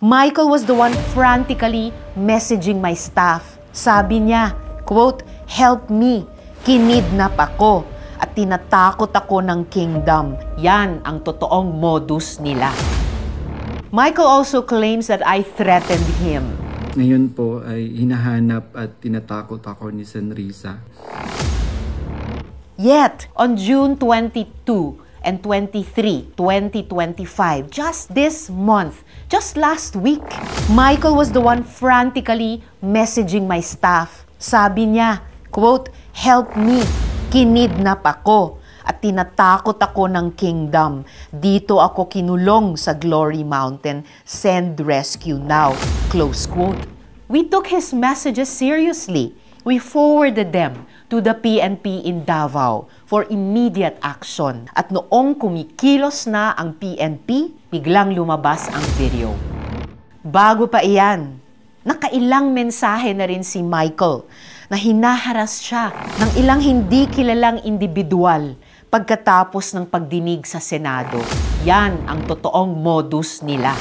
Michael was the one frantically messaging my staff. Sabi niya, quote, "Help me, kinidnap ako at tinatakot ako ng kingdom." Yan ang totoong modus nila. Michael also claims that I threatened him. Ngayon po ay hinahanap at tinatakot ako ni Senrisa. Yet, on June 22 and 23, 2025, just this month, just last week, Michael was the one frantically messaging my staff. Sabi niya, quote, "Help me, kinidnap ako at tinatakot ako ng kingdom. Dito ako kinulong sa Glory Mountain. Send rescue now." Close quote. We took his messages seriously. We forwarded them to the PNP in Davao for immediate action. At noong kumikilos na ang PNP, biglang lumabas ang video. Bago pa iyan, nakailang mensahe na rin si Michael na hinaharas siya ng ilang hindi kilalang individual pagkatapos ng pagdinig sa Senado. Yan ang totoong modus nila.